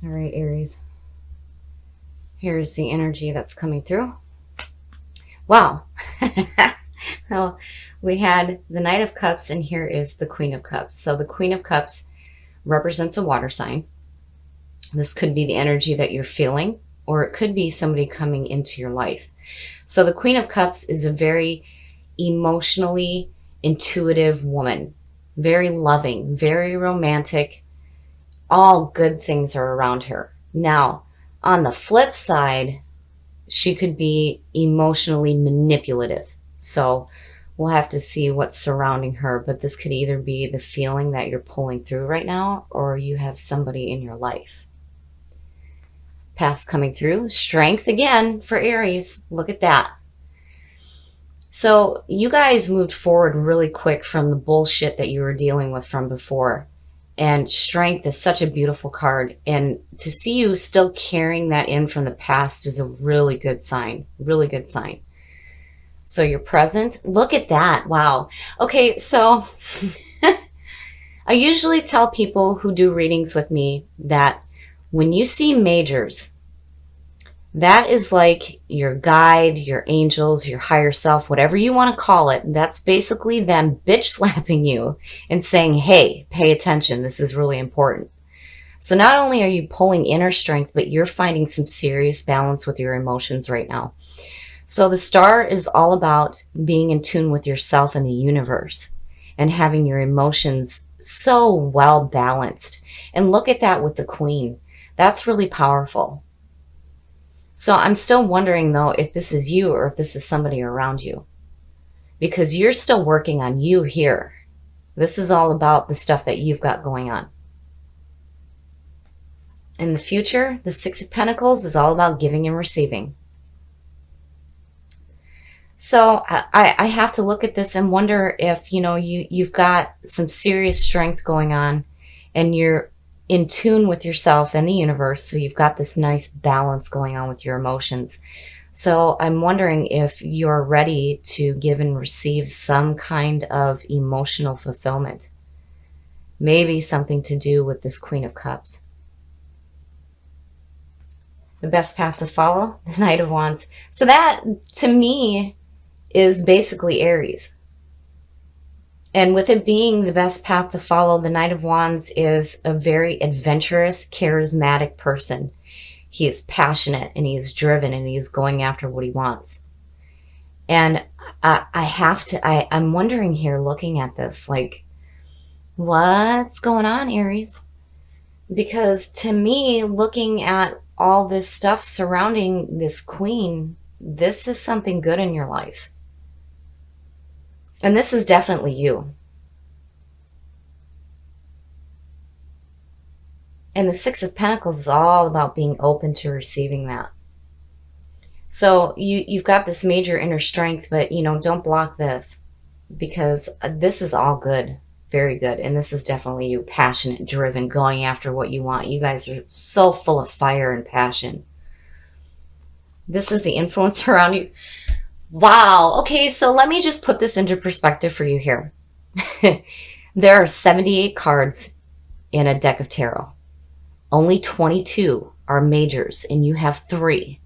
All right, Aries. Here's the energy that's coming through. Wow. Well, we had the Knight of Cups, and here is the Queen of Cups. So the Queen of Cups represents a water sign. This could be the energy that you're feeling, or it could be somebody coming into your life. So the Queen of Cups is a very emotionally intuitive woman, very loving, very romantic. All good things are around her. Now, on the flip side, she could be emotionally manipulative. So we'll have to see what's surrounding her, but this could either be the feeling that you're pulling through right now, or you have somebody in your life. Past coming through. Strength again for Aries. Look at that. So you guys moved forward really quick from the bullshit that you were dealing with from before. And strength is such a beautiful card. And to see you still carrying that in from the past is a really good sign. Really good sign. So you're present. Look at that. Wow. Okay, so I usually tell people who do readings with me that when you see majors, that is like your guide, your angels, your higher self, whatever you want to call it. That's basically them bitch slapping you and saying, hey, pay attention. This is really important. So not only are you pulling inner strength, but you're finding some serious balance with your emotions right now. So the star is all about being in tune with yourself and the universe and having your emotions so well balanced. And look at that with the Queen. That's really powerful. So I'm still wondering, though, if this is you or if this is somebody around you. Because you're still working on you here. This is all about the stuff that you've got going on. In the future, the Six of Pentacles is all about giving and receiving. So I have to look at this and wonder if, you've got some serious strength going on and you're in tune with yourself and the universe. So you've got this nice balance going on with your emotions. So I'm wondering if you're ready to give and receive some kind of emotional fulfillment. Maybe something to do with this Queen of Cups. The best path to follow, the Knight of Wands. So that, to me, is basically Aries. And with it being the best path to follow, the Knight of Wands is a very adventurous, charismatic person. He is passionate and he is driven and he is going after what he wants. And I'm wondering here, looking at this, like, what's going on, Aries? Because to me, looking at all this stuff surrounding this Queen, this is something good in your life. And this is definitely you. And the Six of Pentacles is all about being open to receiving that. So you've got this major inner strength, but, don't block this, because this is all good, very good. And this is definitely you, passionate, driven, going after what you want. You guys are so full of fire and passion. This is the influence around you. Wow. Okay, so let me just put this into perspective for you here. There are 78 cards in a deck of tarot. Only 22 are majors, and you have 3.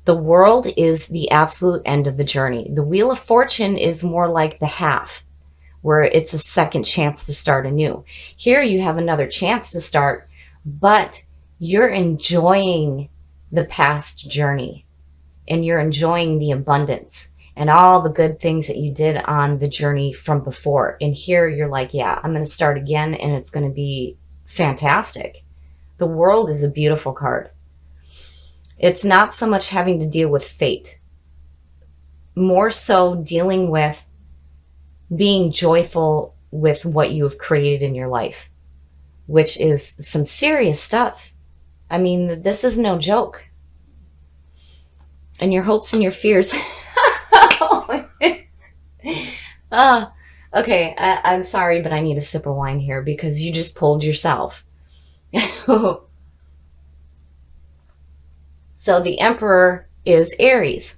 The World is the absolute end of the journey. The Wheel of Fortune is more like the half, where it's a second chance to start anew. Here you have another chance to start, but you're enjoying the past journey. And you're enjoying the abundance and all the good things that you did on the journey from before. And here you're like, yeah, I'm going to start again and it's going to be fantastic. The World is a beautiful card. It's not so much having to deal with fate, more so dealing with being joyful with what you have created in your life, which is some serious stuff. I mean, this is no joke. And your hopes and your fears. Okay, I'm sorry, but I need a sip of wine here because you just pulled yourself. So the Emperor is Aries.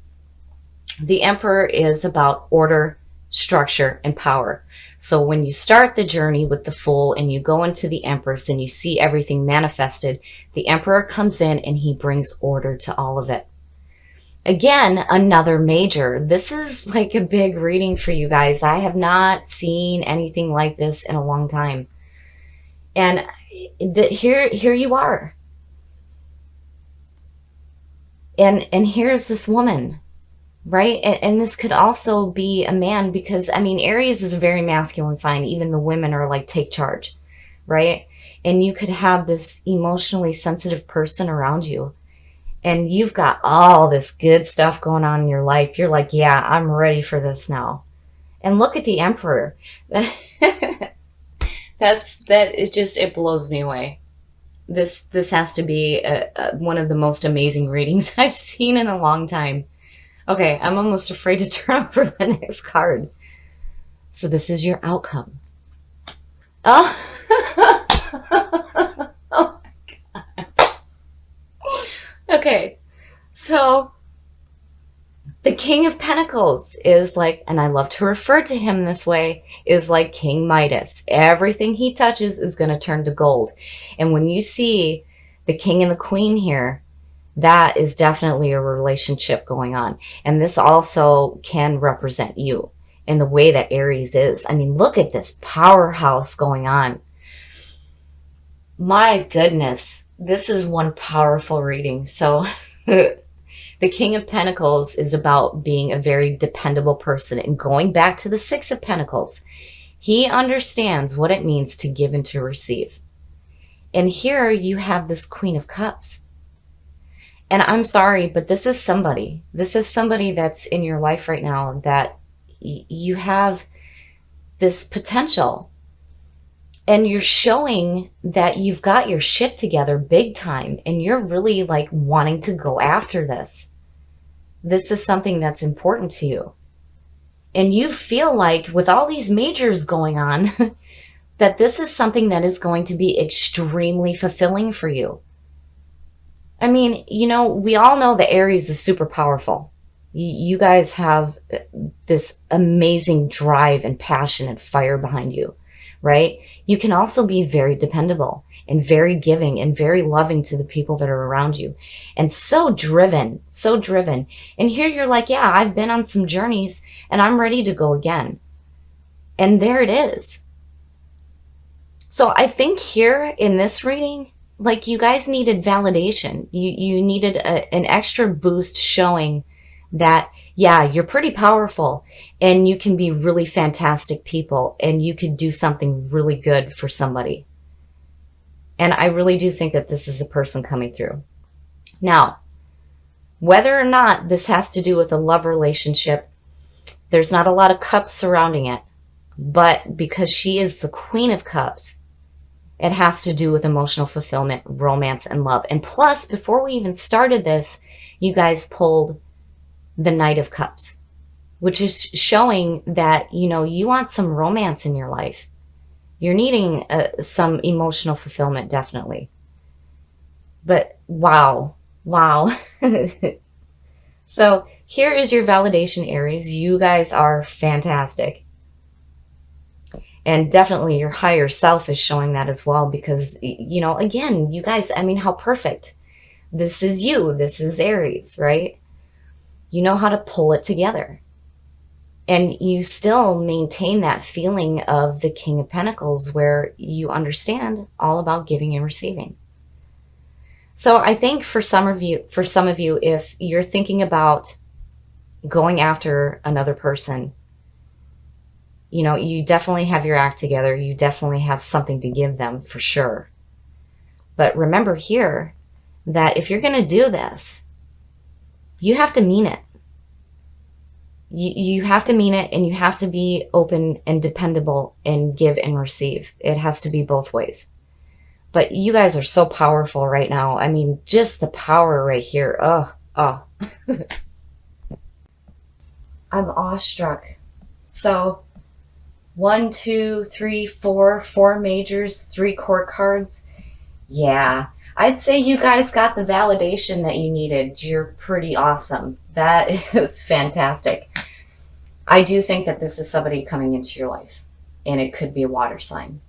The Emperor is about order structure, and power. So when you start the journey with the Fool and you go into the Empress and you see everything manifested, the Emperor comes in and he brings order to all of it. Again, another major. This is like a big reading for you guys. I have not seen anything like this in a long time. And here you are. And here's this woman, right? And this could also be a man, because I mean, Aries is a very masculine sign. Even the women are like, take charge, right? And you could have this emotionally sensitive person around you, and you've got all this good stuff going on in your life. You're like, yeah, I'm ready for this now. And look at the Emperor. That is just, it blows me away. This has to be one of the most amazing readings I've seen in a long time. Okay, I'm almost afraid to turn over the next card. So this is your outcome. Oh, oh my God. Okay, so the King of Pentacles is like, and I love to refer to him this way, is like King Midas. Everything he touches is going to turn to gold. And when you see the King and the Queen here, that is definitely a relationship going on. And this also can represent you in the way that Aries is. I mean, look at this powerhouse going on. My goodness, this is one powerful reading. So the King of Pentacles is about being a very dependable person. And going back to the Six of Pentacles, he understands what it means to give and to receive. And here you have this Queen of Cups. And I'm sorry, but this is somebody that's in your life right now that you have this potential, and you're showing that you've got your shit together big time, and you're really like wanting to go after this. This is something that's important to you. And you feel like with all these majors going on, that this is something that is going to be extremely fulfilling for you. I mean, you know, we all know that Aries is super powerful. You guys have this amazing drive and passion and fire behind you, right? You can also be very dependable and very giving and very loving to the people that are around you, and so driven, so driven. And here you're like, yeah, I've been on some journeys and I'm ready to go again. And there it is. So I think here in this reading, like, you guys needed validation. You needed an extra boost showing that, yeah, you're pretty powerful and you can be really fantastic people and you could do something really good for somebody. And I really do think that this is a person coming through. Now, whether or not this has to do with a love relationship, there's not a lot of cups surrounding it. But because she is the Queen of Cups, it has to do with emotional fulfillment, romance, and love. And plus, before we even started this, you guys pulled the Knight of Cups, which is showing that, you know, you want some romance in your life. You're needing some emotional fulfillment, definitely. But wow, wow. So here is your validation, Aries. You guys are fantastic. And definitely your higher self is showing that as well, because, you know, again, you guys, I mean, how perfect. This is you. This is Aries, right? You know how to pull it together. And you still maintain that feeling of the King of Pentacles, where you understand all about giving and receiving. So I think for some of you, if you're thinking about going after another person, you know, you definitely have your act together. You definitely have something to give them for sure. But remember here that if you're going to do this, you have to mean it. You have to mean it, and you have to be open and dependable and give and receive. It has to be both ways. But you guys are so powerful right now. I mean, just the power right here. Oh. I'm awestruck. So 1, 2, 3, 4 majors, 3 court cards. Yeah, I'd say you guys got the validation that you needed. You're pretty awesome. That is fantastic. I do think that this is somebody coming into your life, and it could be a water sign.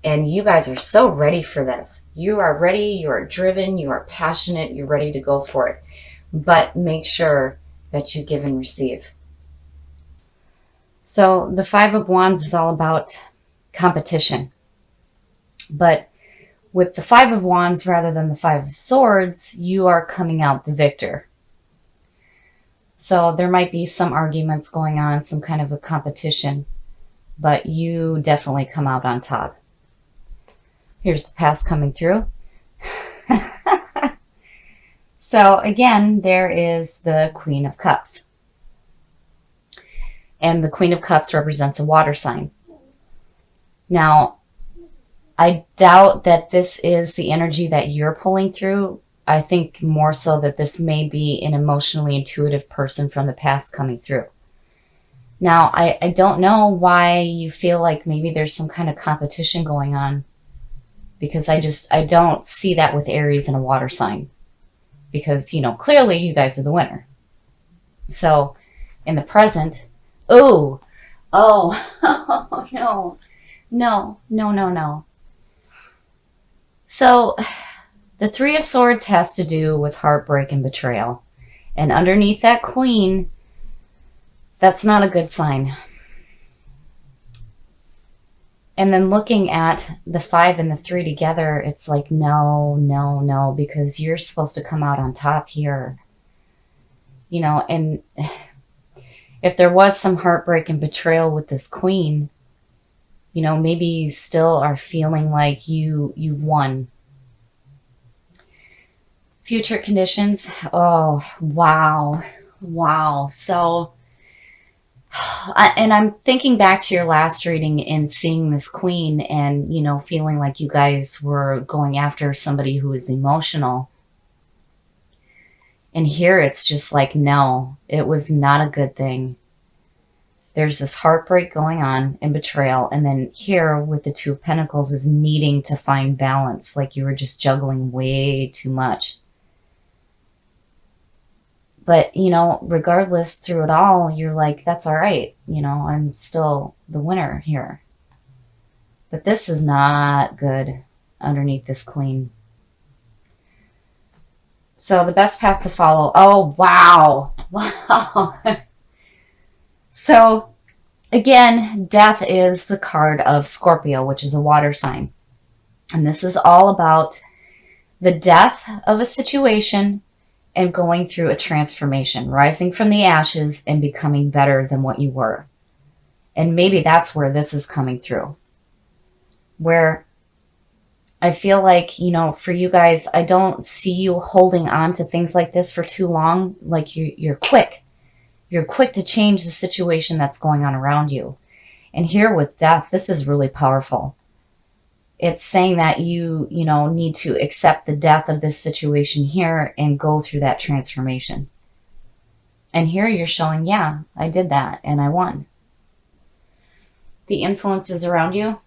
And you guys are so ready for this. You are ready, you are driven, you are passionate, you're ready to go for it. But make sure that you give and receive. So the Five of Wands is all about competition. But with the Five of Wands rather than the Five of Swords, you are coming out the victor. So there might be some arguments going on, some kind of a competition, but you definitely come out on top. Here's the past coming through. So again, there is the Queen of Cups. And the Queen of Cups represents a water sign. Now, I doubt that this is the energy that you're pulling through. I think more so that this may be an emotionally intuitive person from the past coming through. Now, I don't know why you feel like maybe there's some kind of competition going on, because I don't see that with Aries and a water sign, because, you know, clearly you guys are the winner. So in the present, oh, no. So the Three of Swords has to do with heartbreak and betrayal. And underneath that Queen, that's not a good sign. And then looking at the 5 and the 3 together, it's like, no, because you're supposed to come out on top here. You know, and if there was some heartbreak and betrayal with this Queen, you know, maybe you still are feeling like you've won. Future conditions. Oh, wow. So, and I'm thinking back to your last reading and seeing this Queen and, you know, feeling like you guys were going after somebody who is emotional. And here it's just like, no, it was not a good thing. There's this heartbreak going on and betrayal. And then here with the Two of Pentacles is needing to find balance. Like you were just juggling way too much. But, you know, regardless through it all, you're like, that's all right. You know, I'm still the winner here. But this is not good underneath this Queen. So the best path to follow. Oh, wow. So again, death is the card of Scorpio, which is a water sign. And this is all about the death of a situation and going through a transformation, rising from the ashes and becoming better than what you were. And maybe that's where this is coming through. Where I feel like, you know, for you guys, I don't see you holding on to things like this for too long. Like you're quick. You're quick to change the situation that's going on around you. And here with death, this is really powerful. It's saying that you know, need to accept the death of this situation here and go through that transformation. And here you're showing, yeah, I did that and I won. The influences around you.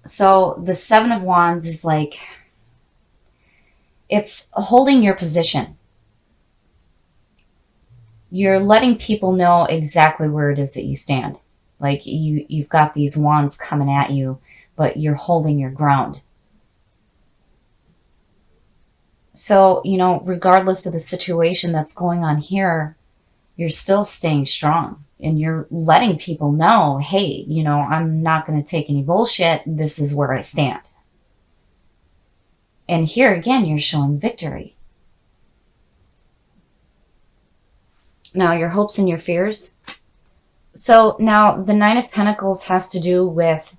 So the Seven of Wands is like, it's holding your position. You're letting people know exactly where it is that you stand. Like you've got these wands coming at you, but you're holding your ground. So, you know, regardless of the situation that's going on here, you're still staying strong and you're letting people know, hey, you know, I'm not going to take any bullshit. This is where I stand. And here again, you're showing victory. Now, your hopes and your fears. So now the Nine of Pentacles has to do with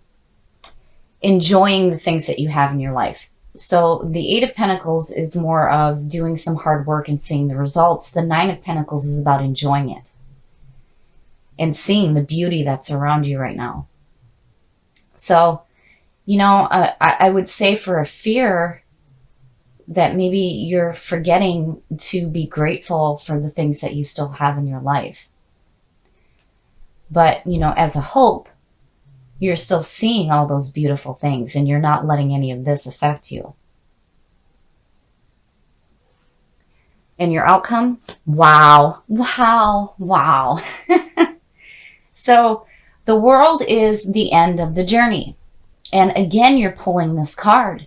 enjoying the things that you have in your life. So the Eight of Pentacles is more of doing some hard work and seeing the results. The Nine of Pentacles is about enjoying it and seeing the beauty that's around you right now. So, you know, I would say for a fear that maybe you're forgetting to be grateful for the things that you still have in your life. But, you know, as a hope, you're still seeing all those beautiful things and you're not letting any of this affect you. And your outcome? Wow. So the world is the end of the journey. And again, you're pulling this card,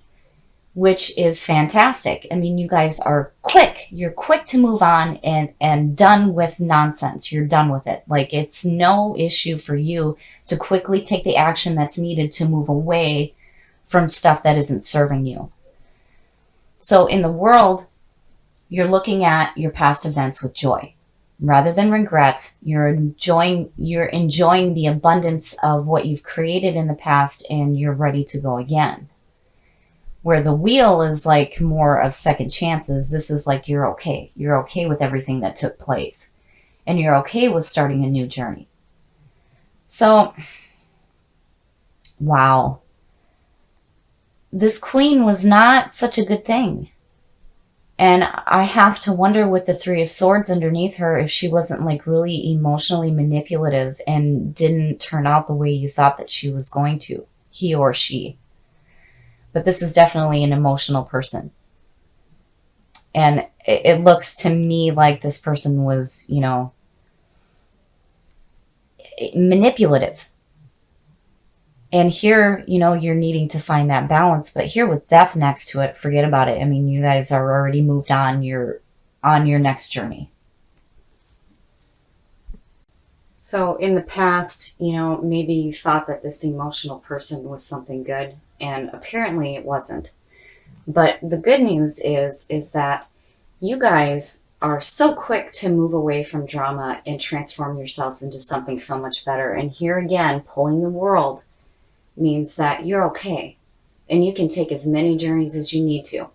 which is fantastic. I mean, you guys are quick. You're quick to move on and done with nonsense. You're done with it. Like, it's no issue for you to quickly take the action that's needed to move away from stuff that isn't serving you. So in the world, you're looking at your past events with joy. Rather than regret, you're enjoying the abundance of what you've created in the past, and you're ready to go again. Where the wheel is like more of second chances, this is like you're okay. You're okay with everything that took place. And you're okay with starting a new journey. So, wow. This queen was not such a good thing. And I have to wonder with the Three of Swords underneath her if she wasn't like really emotionally manipulative and didn't turn out the way you thought that she was going to, he or she. But this is definitely an emotional person. And it looks to me like this person was, manipulative. And here, you're needing to find that balance. But here with death next to it, forget about it. I mean, you guys are already moved on. You're on your next journey. So in the past, maybe you thought that this emotional person was something good. And apparently it wasn't. But the good news is that you guys are so quick to move away from drama and transform yourselves into something so much better. And here again, pulling the world means that you're okay. And you can take as many journeys as you need to.